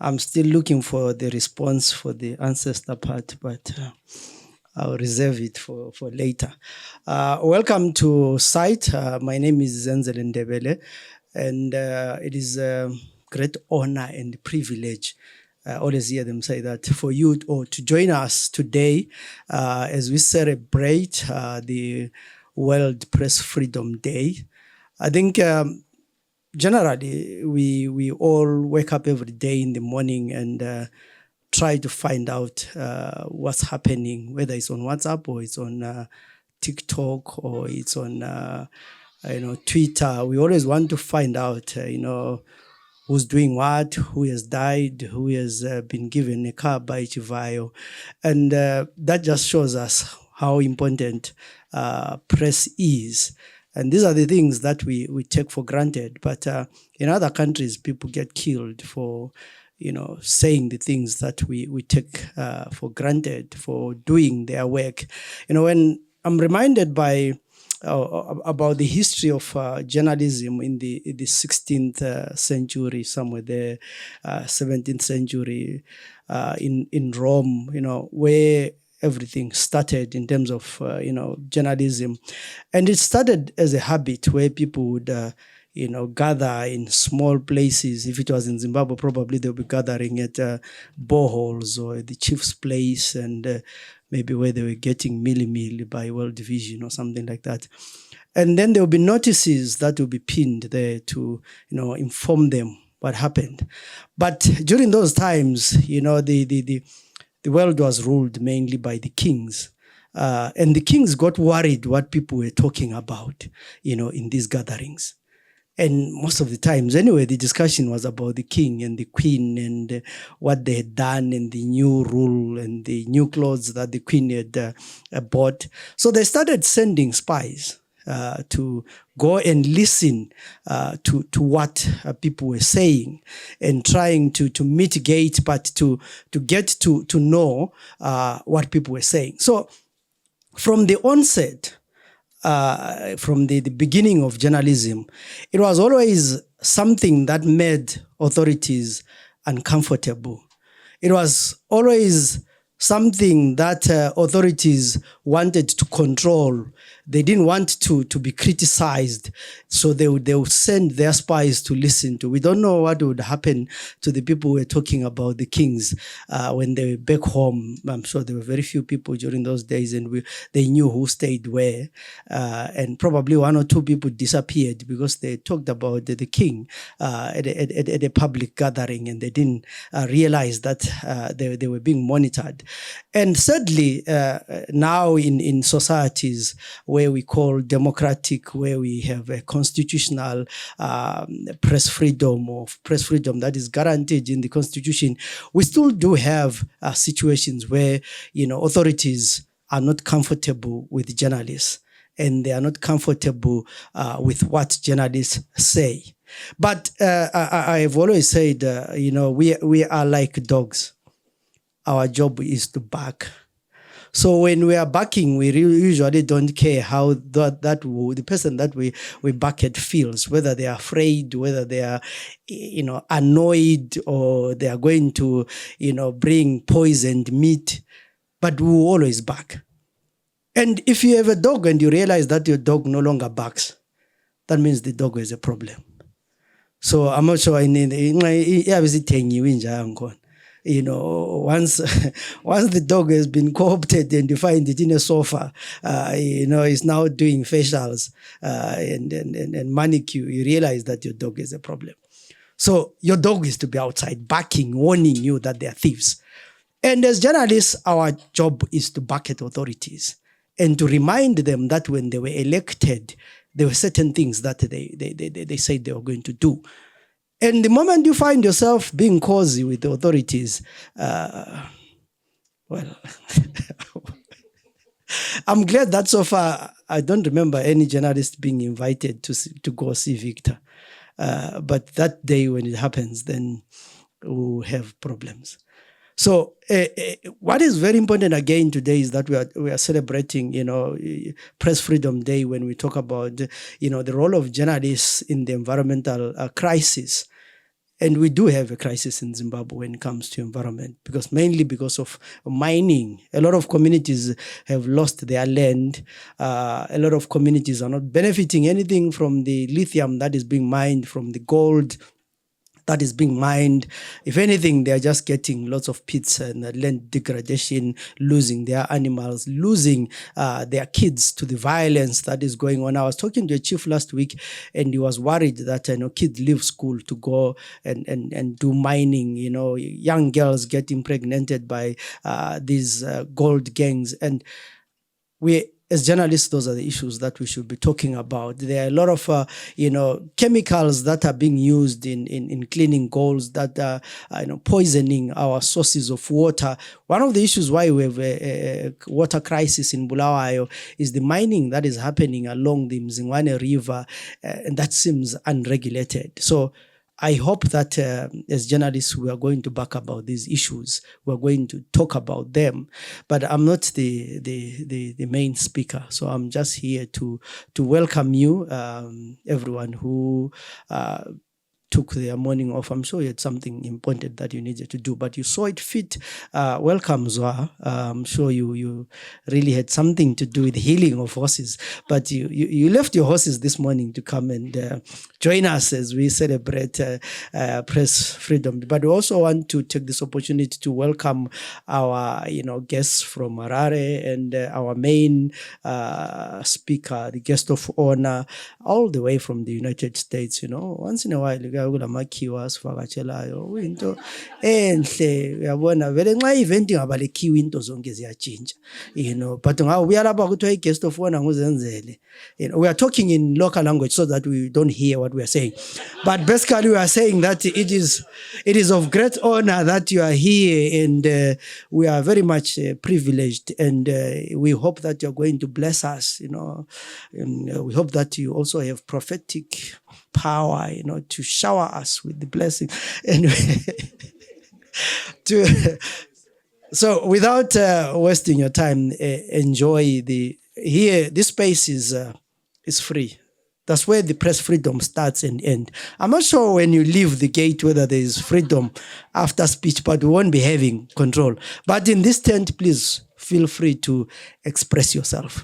I'm still looking for the response for the ancestor part, but I'll reserve it for later. Welcome to site. My name is Zenzele Ndebele, and it is a great honor and privilege. I always hear them say that for you to join us today as we celebrate the World Press Freedom Day. I think generally we all wake up every day in the morning and try to find out what's happening, whether it's on WhatsApp or it's on TikTok or it's on Twitter. We always want to find out who's doing what, who has died, who has been given a car by Chivayo, and that just shows us how important press is. And these are the things that we take for granted. But in other countries, people get killed for, saying the things that we take for granted, for doing their work. When I'm reminded about the history of journalism in the 16th century, somewhere there, 17th century in Rome, where everything started in terms of, journalism. And it started as a habit where people would, gather in small places. If it was in Zimbabwe, probably they'll be gathering at boreholes or the chief's place and maybe where they were getting meal by World Vision or something like that. And then there will be notices that will be pinned there to, inform them what happened. But during those times, the world was ruled mainly by the kings. And the kings got worried what people were talking about, in these gatherings. And most of the times, anyway, the discussion was about the king and the queen and what they had done and the new rule and the new clothes that the queen had bought. So they started sending spies to go and listen to what people were saying and trying to mitigate, but to get to know what people were saying. So from the onset, from the beginning of journalism, it was always something that made authorities uncomfortable. It was always something that authorities wanted to control. They didn't want to be criticized, so they would send their spies to listen to. We don't know what would happen to the people who were talking about the kings when they were back home. I'm sure there were very few people during those days, and they knew who stayed where. And probably one or two people disappeared because they talked about the king at a public gathering, and they didn't realize that they were being monitored. And sadly, now in societies where we call democratic, where we have a constitutional press freedom, or press freedom that is guaranteed in the Constitution, we still do have situations where, authorities are not comfortable with journalists, and they are not comfortable with what journalists say. But I've always said, we are like dogs. Our job is to bark. So when we are barking, we usually don't care how the person that we bark at feels, whether they are afraid, whether they are, annoyed, or they are going to, bring poisoned meat. But we will always bark. And if you have a dog and you realize that your dog no longer barks, that means the dog has a problem. So I'm not sure once the dog has been co-opted and you find it in a sofa, it's now doing facials and manicure, you realize that your dog is a problem. So your dog is to be outside barking, warning you that they are thieves. And as journalists, our job is to back at authorities and to remind them that when they were elected, there were certain things that they said they were going to do. And the moment you find yourself being cozy with the authorities, I'm glad that so far I don't remember any journalist being invited to go see Victor. But that day when it happens, then we'll have problems. So what is very important again today is that we are celebrating, Press Freedom Day when we talk about, the role of journalists in the environmental crisis. And we do have a crisis in Zimbabwe when it comes to environment, because mainly because of mining. A lot of communities have lost their land. A lot of communities are not benefiting anything from the lithium that is being mined, from the gold that is being mined. If anything, they're just getting lots of pits and land degradation, losing their animals, losing their kids to the violence that is going on. I was talking to a chief last week, and he was worried that kids leave school to go and do mining. Young girls get impregnated by these gold gangs. And as journalists, those are the issues that we should be talking about. There are a lot of, chemicals that are being used in cleaning golds that are, poisoning our sources of water. One of the issues why we have a water crisis in Bulawayo is the mining that is happening along the Mzingwane River, and that seems unregulated. So I hope that as journalists, we are going to back about these issues. We're going to talk about them. But I'm not the main speaker. So I'm just here to welcome you, everyone who took their morning off. I'm sure you had something important that you needed to do, but you saw it fit. Welcome, Zwa. I'm sure you really had something to do with the healing of horses, but you left your horses this morning to come and join us as we celebrate press freedom. But we also want to take this opportunity to welcome our guests from Harare and our main speaker, the guest of honor, all the way from the United States. Once in a while, kulamakhiwa asivakatshelayo kuyinto enhle, uyabona vele nxa event ingabalekiwe into zonke ziyatshintsha, but ubuya lapha kuthiwa i-guest of honor nguzenzele. We are talking in local language so that we don't hear what we are saying, but basically we are saying that it is of great honor that you are here, and we are very much privileged, and we hope that you're going to bless us, and we hope that you also have prophetic power, to shower us with the blessing. And so without wasting your time, enjoy here. This space is free. That's where the press freedom starts and ends. I'm not sure when you leave the gate whether there is freedom after speech, but we won't be having control. But in this tent, please feel free to express yourself.